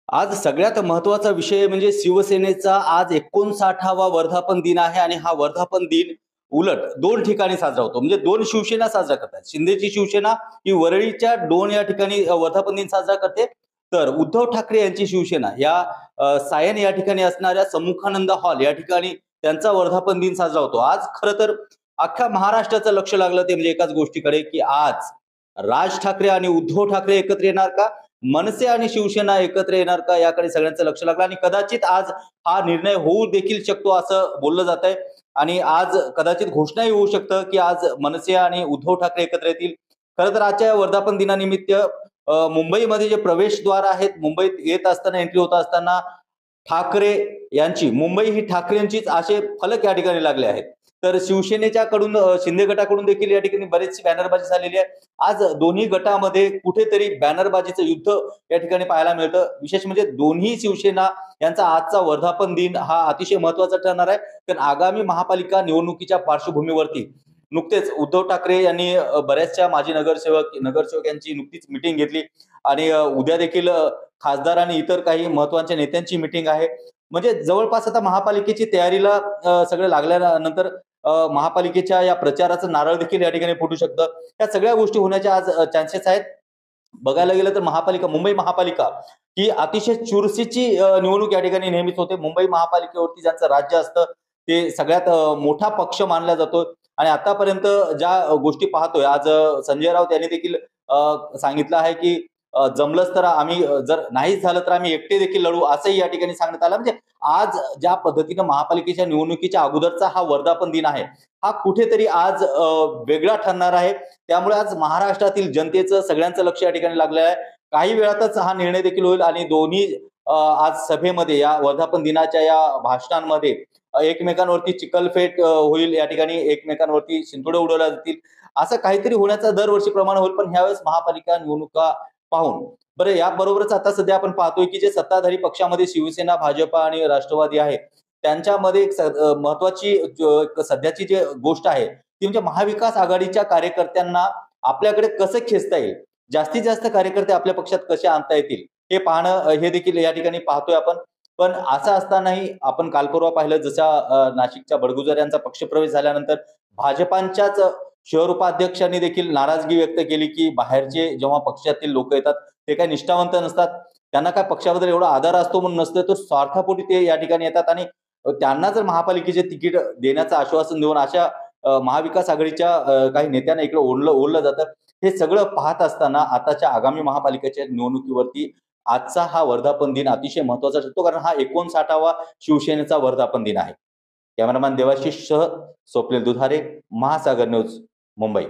आज सगळ्यात महत्त्वाचा विषय म्हणजे शिवसेनेचा आज 59वा वर्धापन दिन आहे आणि हा वर्धापन दिन उलट 2 ठिकाणी साजरा होतो. म्हणजे 2 शिवसेना साजरा करतात. शिंदेची शिवसेना ही वरळीच्या 2 या ठिकाणी वर्धापन दिन साजरा करते. तर उद्धव ठाकरे यांची शिवसेना या सायन या ठिकाणी असणाऱ्या सम्मुखानंद हॉल या ठिकाणी त्यांचा वर्धापन दिन साजरा होतो. आज खरं तर अख्ख्या महाराष्ट्राचं लक्ष लागलं ते म्हणजे एकाच गोष्टीकडे, की आज राज ठाकरे आणि उद्धव ठाकरे एकत्र येणार का? मनसे आणि शिवसेना एकत्र येणार का याकडे सगळ्यांचं लक्ष लागलं आणि कदाचित आज हा निर्णय होऊ देखील शकतो असं बोललं जात आहे. आणि आज कदाचित घोषणाही होऊ शकतं की आज मनसे आणि उद्धव ठाकरे एकत्र येतील. खरं तर आजच्या वर्धापन दिनानिमित्त मुंबईमध्ये जे प्रवेशद्वार आहेत, मुंबईत येत असताना एंट्री होत असताना ठाकरे यांची मुंबई ही ठाकरेंचीच असे फलक या ठिकाणी लागले आहेत. तर शिवसेनेच्या कडून शिंदे गटाकडून देखील या ठिकाणी बरेचशी बॅनरबाजी झालेली आहे. आज दोन्ही गटामध्ये कुठेतरी बॅनरबाजीचं युद्ध या ठिकाणी पाहायला मिळतं. विशेष म्हणजे दोन्ही शिवसेना यांचा आजचा वर्धापन दिन हा अतिशय महत्त्वाचा ठरणार आहे. कारण आगामी महापालिका निवडणुकीच्या पार्श्वभूमीवरती नुकतेच उद्धव ठाकरे यांनी बऱ्याचशा माजी नगरसेवक यांची नुकतीच मिटिंग घेतली आणि उद्या देखील खासदार आणि इतर काही महत्त्वाच्या नेत्यांची मिटिंग आहे. म्हणजे जवळपास आता महापालिकेची तयारीला सगळं लागल्यानंतर महापालिकेच्या या प्रचाराचं नारळ देखील या ठिकाणी फुटू शकतं. या सगळ्या गोष्टी होण्याचे आज चान्सेस आहेत. बघायला गेलं तर मुंबई महापालिका ही अतिशय चुरशीची निवडणूक या ठिकाणी नेहमीच होते. मुंबई महापालिकेवरती ज्यांचं राज्य असतं ते सगळ्यात मोठा पक्ष मानला जातो आणि आतापर्यंत ज्या गोष्टी पाहतोय आज संजय राऊत यांनी देखील सांगितलं आहे की जमलंच तर आम्ही जर नाहीच झालं तर आम्ही एकटे देखील लढू असंही या ठिकाणी सांगण्यात आलं. म्हणजे आज ज्या पद्धतीनं महापालिकेच्या निवडणुकीच्या अगोदरचा हा वर्धापन दिन आहे हा कुठेतरी आज वेगळा ठरणार आहे. त्यामुळे आज महाराष्ट्रातील जनतेचं सगळ्यांचं लक्ष या ठिकाणी लागलं आहे. काही वेळातच हा निर्णय देखील होईल आणि दोन्ही आज सभेमध्ये या वर्धापन दिनाच्या या भाषणांमध्ये एकमेकांवरती चिखलफेक होईल. या ठिकाणी एकमेकांवरती शिंतोडे उडवल्या जातील. असं काहीतरी होण्याचा दरवर्षी प्रमाण होईल. पण ह्यावेळेस महापालिका निवडणुका पाहून बरं याबरोबरच आता सध्या आपण पाहतोय की जे सत्ताधारी पक्षामध्ये शिवसेना, भाजपा आणि राष्ट्रवादी आहे त्यांच्यामध्ये एक महत्वाची सध्याची जी गोष्ट आहे ती म्हणजे महाविकास आघाडीच्या कार्यकर्त्यांना आपल्याकडे कसं खेचता येईल, जास्तीत जास्त कार्यकर्ते आपल्या पक्षात कसे आणता येतील हे पाहणं हे देखील या ठिकाणी पाहतोय आपण. पण असं असतानाही आपण काल परवा पाहिलं जसा नाशिकच्या बडगुजर यांचा पक्षप्रवेश झाल्यानंतर भाजपांच्याच शहर उपाध्यक्षांनी देखील नाराजगी व्यक्त केली की बाहेरचे जेव्हा पक्षातील लोक येतात ते काही निष्ठावंत नसतात, त्यांना काय पक्षाबद्दल एवढा आदर असतो म्हणून नसतं, तर स्वार्थापोटी ते या ठिकाणी येतात आणि त्यांना जर महापालिकेचे तिकीट देण्याचं आश्वासन देऊन अशा महाविकास आघाडीच्या काही नेत्यांना इकडे ओढलं जातं. हे सगळं पाहत असताना आताच्या आगामी महापालिकेच्या निवडणुकीवरती आजचा हा वर्धापन दिन अतिशय महत्वाचा ठरतो कारण हा 59वा शिवसेनेचा वर्धापन दिन आहे. कॅमेरामॅन देवाशिष सह स्वप्नील दुधारे, महासागर न्यूज, मुंबई.